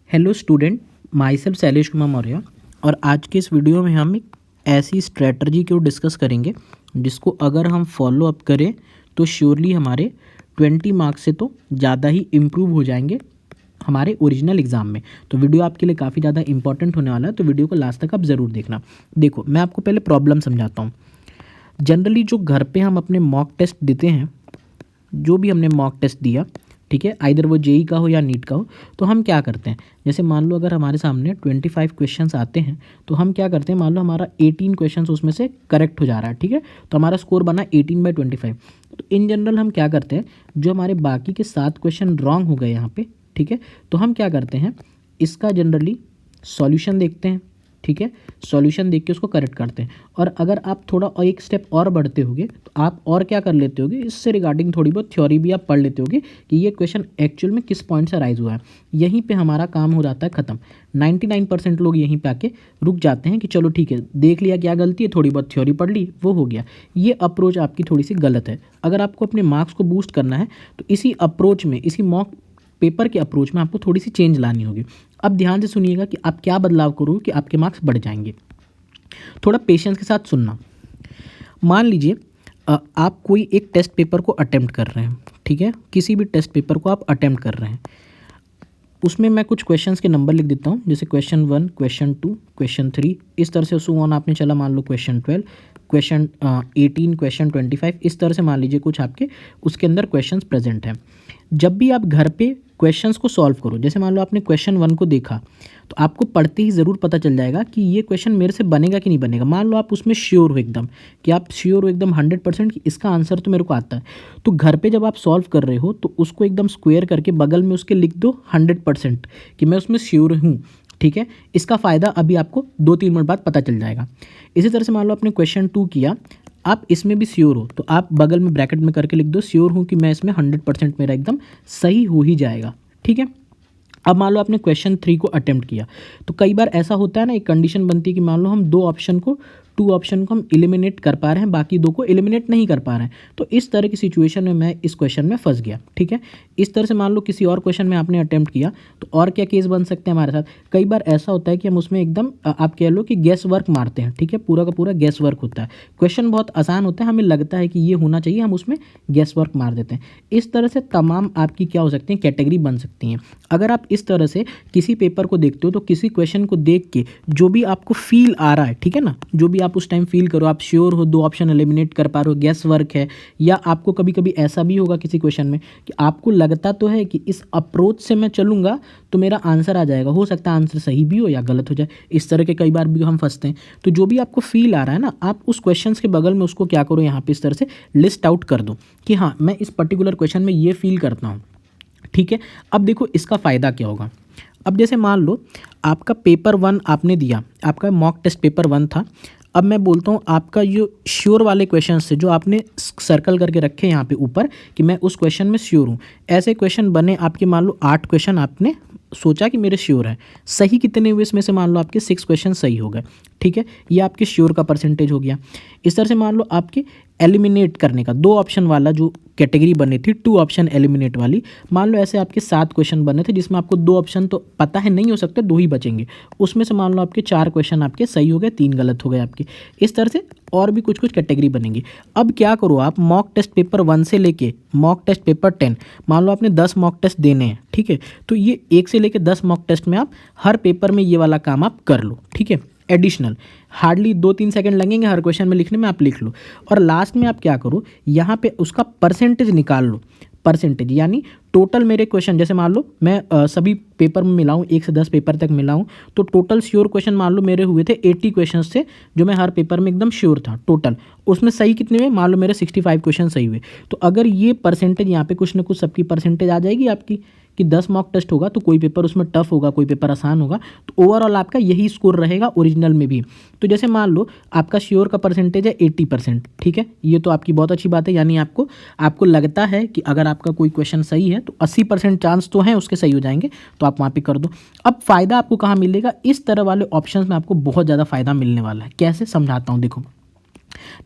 Hello student, my self Shailesh Kumar Maurya. और आज के इस वीडियो में हम एक ऐसी स्ट्रेटजी को डिस्कस करेंगे जिसको अगर हम फॉलो अप करें तो श्योरली हमारे 20 मार्क्स से तो ज़्यादा ही इम्प्रूव हो जाएंगे हमारे ओरिजिनल एग्ज़ाम में। तो वीडियो आपके लिए काफ़ी ज़्यादा इंपॉर्टेंट होने वाला है, तो वीडियो को लास्ट तक आप ज़रूर देखना। देखो, मैं आपको पहले प्रॉब्लम समझाता हूँ। जनरली जो घर पे हम अपने मॉक टेस्ट देते हैं, जो भी हमने मॉक टेस्ट दिया, ठीक है, आइदर वो जेई का हो या नीट का हो, तो हम क्या करते हैं, जैसे मान लो अगर हमारे सामने 25 क्वेश्चंस आते हैं तो हम क्या करते हैं, मान लो हमारा 18 क्वेश्चंस उसमें से करेक्ट हो जा रहा है, ठीक है, तो हमारा स्कोर बना 18/25। तो इन जनरल हम क्या करते हैं, जो हमारे बाकी के 7 क्वेश्चन रॉन्ग हो गए यहाँ पे, ठीक है, तो हम क्या करते हैं, इसका जनरली सॉल्यूशन देखते हैं, ठीक है, सॉल्यूशन देख के उसको करेक्ट करते हैं। और अगर आप थोड़ा और एक स्टेप और बढ़ते होगे तो आप और क्या कर लेते होगे, इससे रिगार्डिंग थोड़ी बहुत थ्योरी भी आप पढ़ लेते होगे कि ये क्वेश्चन एक्चुअल में किस पॉइंट से राइज हुआ है। यहीं पे हमारा काम हो जाता है ख़त्म। 99% लोग यहीं पे आके रुक जाते हैं कि चलो ठीक है, देख लिया क्या गलती है, थोड़ी बहुत थ्योरी पढ़ ली, वो हो गया। ये अप्रोच आपकी थोड़ी सी गलत है। अगर आपको अपने मार्क्स को बूस्ट करना है तो इसी अप्रोच में, इसी मॉक पेपर के अप्रोच में आपको थोड़ी सी चेंज लानी होगी। अब ध्यान से सुनिएगा कि आप क्या बदलाव करोगे कि आपके मार्क्स बढ़ जाएंगे। थोड़ा पेशेंस के साथ सुनना। मान लीजिए आप कोई एक टेस्ट पेपर को अटेम्प्ट कर रहे हैं, ठीक है, किसी भी टेस्ट पेपर को आप अटेम्प्ट कर रहे हैं। उसमें मैं कुछ क्वेश्चंस के नंबर लिख देता हूँ, जैसे क्वेश्चन 1, क्वेश्चन 2, क्वेश्चन 3, इस तरह से सो ऑन आपने चला, मान लो क्वेश्चन 12, क्वेश्चन 18, क्वेश्चन 25, इस तरह से मान लीजिए कुछ आपके उसके अंदर क्वेश्चंस प्रेजेंट हैं। जब भी आप घर पे क्वेश्चंस को सॉल्व करो, जैसे मान लो आपने क्वेश्चन 1 को देखा, तो आपको पढ़ते ही ज़रूर पता चल जाएगा कि ये क्वेश्चन मेरे से बनेगा कि नहीं बनेगा। मान लो आप उसमें श्योर हो एकदम, कि आप श्योर हो एकदम 100% कि इसका आंसर तो मेरे को आता है, तो घर पे जब आप सॉल्व कर रहे हो तो उसको एकदम स्क्वायर करके बगल में उसके लिख दो 100% कि मैं उसमें श्योर हूँ, ठीक है। इसका फ़ायदा अभी आपको 2-3 मिनट बाद पता चल जाएगा। इसी तरह से मान लो आपने क्वेश्चन 2 किया, आप इसमें भी श्योर हो, तो आप बगल में ब्रैकेट में करके लिख दो श्योर हूँ कि मैं इसमें 100% मेरा एकदम सही हो ही जाएगा, ठीक है। अब मान लो आपने क्वेश्चन 3 को अटेम्प्ट किया, तो कई बार ऐसा होता है ना, एक कंडीशन बनती है कि मान लो हम 2 ऑप्शन को हम एलिमिनेट कर पा रहे हैं, बाकी 2 को एलिमिनेट नहीं कर पा रहे हैं, तो इस तरह की सिचुएशन में मैं इस क्वेश्चन में फंस गया, ठीक है। इस तरह से मान लो किसी और क्वेश्चन में आपने अटेम्प्ट किया, तो और क्या केस बन सकते हैं हमारे साथ। कई बार ऐसा होता है कि हम उसमें एकदम आप कह लो कि गैस वर्क मारते हैं, ठीक है, पूरा का पूरा गैस वर्क होता है। क्वेश्चन बहुत आसान होता है, हमें लगता है कि ये होना चाहिए, हम उसमें गैस वर्क मार देते हैं। इस तरह से तमाम आपकी क्या हो सकती हैं, कैटेगरी बन सकती हैं। अगर आप इस तरह से किसी पेपर को देखते हो तो किसी क्वेश्चन को देख के जो भी आपको फील आ रहा है, ठीक है ना, जो भी आप उस टाइम फील करो, आप श्योर हो 2 ऑप्शन एलिमिनेट कर पा रहे हो, गैस वर्क है, या आपको कभी कभी ऐसा भी होगा किसी क्वेश्चन में कि आपको लगता तो है कि इस अप्रोच से मैं चलूंगा तो मेरा आंसर आ जाएगा, हो सकता है आंसर सही भी हो या गलत हो जाए। इस तरह के कई बार भी हम फंसते हैं। तो जो भी आपको फील आ रहा है ना, आप उस क्वेश्चन के बगल में उसको क्या करो, यहाँ पे इस तरह से लिस्ट आउट कर दो कि हाँ, मैं इस पर्टिकुलर क्वेश्चन में ये फील करता हूँ, ठीक है। अब देखो इसका फ़ायदा क्या होगा। अब जैसे मान लो आपका पेपर 1 आपने दिया, आपका मॉक टेस्ट पेपर 1 था। अब मैं बोलता हूँ आपका जो श्योर वाले क्वेश्चन से, जो आपने सर्कल करके रखे यहाँ पे ऊपर कि मैं उस क्वेश्चन में श्योर हूँ, ऐसे क्वेश्चन बने आपके, मान लो 8 क्वेश्चन आपने सोचा कि मेरे श्योर है। सही कितने हुए इसमें से, मान लो आपके 6 क्वेश्चन सही हो गए, ठीक है, ये आपके श्योर का परसेंटेज हो गया। इस तरह से मान लो आपके एलिमिनेट करने का 2 ऑप्शन वाला जो कैटेगरी बनी थी, 2 ऑप्शन एलिमिनेट वाली, मान लो ऐसे आपके 7 क्वेश्चन बने थे जिसमें आपको 2 ऑप्शन तो पता है नहीं हो सकते, 2 ही बचेंगे। उसमें से मान लो आपके 4 क्वेश्चन आपके सही हो गए, 3 गलत हो गए आपके। इस तरह से और भी कुछ कुछ कैटेगरी बनेंगी। अब क्या करो, आप मॉक टेस्ट पेपर 1 से लेके मॉक टेस्ट पेपर 10, मान लो आपने 10 मॉक टेस्ट देने हैं, ठीक है, तो ये 1 से लेके 10 मॉक टेस्ट में आप हर पेपर में ये वाला काम आप कर लो, ठीक है। एडिशनल हार्डली 2-3 सेकंड लगेंगे हर क्वेश्चन में लिखने में, आप लिख लो। और लास्ट में आप क्या करो, यहाँ पे उसका परसेंटेज निकाल लो। परसेंटेज यानी टोटल मेरे क्वेश्चन, जैसे मान लो मैं सभी पेपर में मिलाऊँ, 1 से 10 पेपर तक मिलाऊँ, तो टोटल श्योर क्वेश्चन मान लो मेरे हुए थे 80 क्वेश्चन से, जो मैं हर पेपर में एकदम श्योर था टोटल। उसमें सही कितने हुए, मान लो मेरे 65 क्वेश्चन सही हुए। तो अगर ये परसेंटेज यहाँ पे कुछ ना कुछ सबकी परसेंटेज आ जाएगी आपकी कि 10 मॉक टेस्ट होगा तो कोई पेपर उसमें टफ होगा, कोई पेपर आसान होगा, तो ओवरऑल आपका यही स्कोर रहेगा ओरिजिनल में भी। तो जैसे मान लो आपका श्योर का परसेंटेज है 80%, ठीक है, ये तो आपकी बहुत अच्छी बात है, यानी आपको लगता है कि अगर आपका कोई क्वेश्चन सही है तो 80% चांस तो हैं उसके सही हो जाएंगे, तो आप वहाँ पे कर दो। अब फ़ायदा आपको कहाँ मिलेगा, इस तरह वाले ऑप्शंस में आपको बहुत ज़्यादा फ़ायदा मिलने वाला है। कैसे, समझाता हूँ। देखो,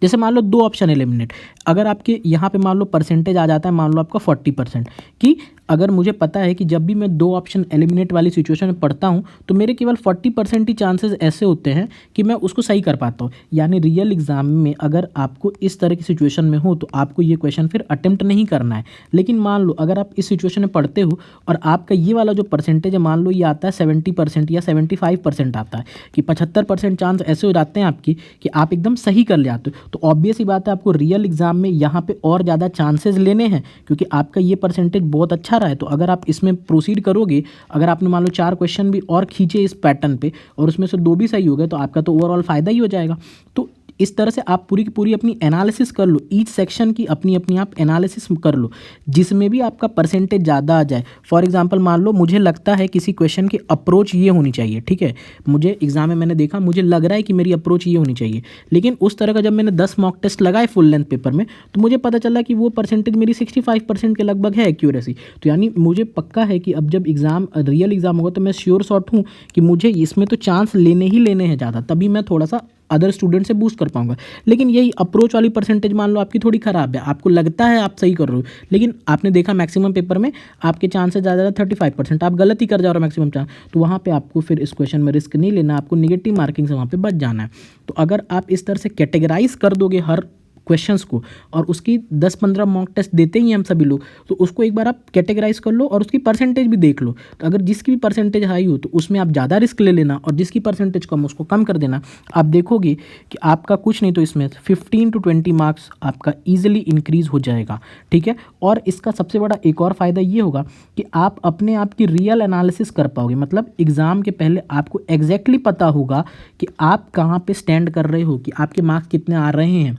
जैसे मान लो 2 ऑप्शन एलिमिनेट, अगर आपके यहाँ पे मान लो परसेंटेज आ जाता है, मान लो आपका 40%, कि अगर मुझे पता है कि जब भी मैं 2 ऑप्शन एलिमिनेट वाली सिचुएशन में पढ़ता हूँ तो मेरे केवल 40% ही चांसेस ऐसे होते हैं कि मैं उसको सही कर पाता हूँ। यानी रियल एग्जाम में अगर आपको इस तरह की सिचुएशन में हो तो आपको ये क्वेश्चन फिर अटेम्प्ट नहीं करना है। लेकिन मान लो अगर आप इस सिचुएशन में पढ़ते हो और आपका ये वाला जो परसेंटेज है, मान लो ये आता है 70% या 75% आता है, कि 75% चांस ऐसे हो जाते हैं आपकी कि आप एकदम सही कर ले आते हो, तो ऑब्वियस ही बात है आपको रियल एग्जाम में यहाँ पे और ज़्यादा चांसेस लेने हैं, क्योंकि आपका ये परसेंटेज बहुत अच्छा रहा है। तो अगर आप इसमें प्रोसीड करोगे, अगर आपने मान लो 4 क्वेश्चन भी और खींचे इस पैटर्न पे और उसमें से 2 भी सही हो गए, तो आपका तो ओवरऑल फ़ायदा ही हो जाएगा। तो इस तरह से आप पूरी की पूरी अपनी एनालिसिस कर लो, ईच सेक्शन की अपनी अपनी आप एनालिसिस कर लो, जिसमें भी आपका परसेंटेज ज़्यादा आ जाए। फॉर एग्जांपल मान लो मुझे लगता है किसी क्वेश्चन की अप्रोच ये होनी चाहिए, ठीक है, मुझे एग्जाम में मैंने देखा, मुझे लग रहा है कि मेरी अप्रोच ये होनी चाहिए, लेकिन उस तरह का जब मैंने 10 मॉक टेस्ट लगाए फुल लेंथ पेपर में, तो मुझे पता चला कि वो परसेंटेज मेरी 65% के लगभग है एक्यूरेसी। तो यानी मुझे पक्का है कि अब जब एग्ज़ाम रियल एग्ज़ाम होगा तो मैं श्योर शॉट हूँ कि मुझे इसमें तो चांस लेने ही लेने हैं ज़्यादा, तभी मैं थोड़ा सा अदर स्टूडेंट से बूस्ट कर पाऊंगा। लेकिन यही अप्रोच वाली परसेंटेज मान लो आपकी थोड़ी ख़राब है, आपको लगता है आप सही कर रहे हो, लेकिन आपने देखा मैक्सिमम पेपर में आपके चांसेस ज़्यादा 35%, आप गलत ही कर जा रहे हो मैक्सिमम चांस, तो वहाँ पे आपको फिर इस क्वेश्चन में रिस्क नहीं लेना, आपको निगेटिव मार्किंग से वहाँ पे बच जाना है। तो अगर आप इस तरह से कैटेगराइज कर दोगे हर क्वेश्चंस को, और उसकी 10-15 मॉक टेस्ट देते ही हैं हम सभी लोग, तो उसको एक बार आप कैटेगराइज कर लो और उसकी परसेंटेज भी देख लो। तो अगर जिसकी भी परसेंटेज हाई हो तो उसमें आप ज़्यादा रिस्क ले लेना, और जिसकी परसेंटेज कम उसको कम कर देना। आप देखोगे कि आपका कुछ नहीं तो इसमें 15 to 20 मार्क्स आपका ईजिली इंक्रीज़ हो जाएगा, ठीक है। और इसका सबसे बड़ा एक और फ़ायदा ये होगा कि आप अपने आप की रियल एनालिसिस कर पाओगे, मतलब एग्ज़ाम के पहले आपको एग्जैक्टली पता होगा कि आप कहाँ पर स्टैंड कर रहे हो, कि आपके मार्क्स कितने आ रहे हैं,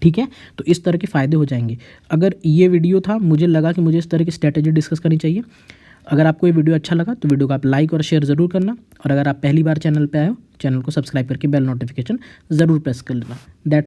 ठीक है। तो इस तरह के फ़ायदे हो जाएंगे। अगर ये वीडियो था, मुझे लगा कि मुझे इस तरह की स्ट्रैटेजी डिस्कस करनी चाहिए। अगर आपको ये वीडियो अच्छा लगा तो वीडियो को आप लाइक और शेयर ज़रूर करना, और अगर आप पहली बार चैनल पे आए हो, चैनल को सब्सक्राइब करके बेल नोटिफिकेशन ज़रूर प्रेस कर लेना। दैट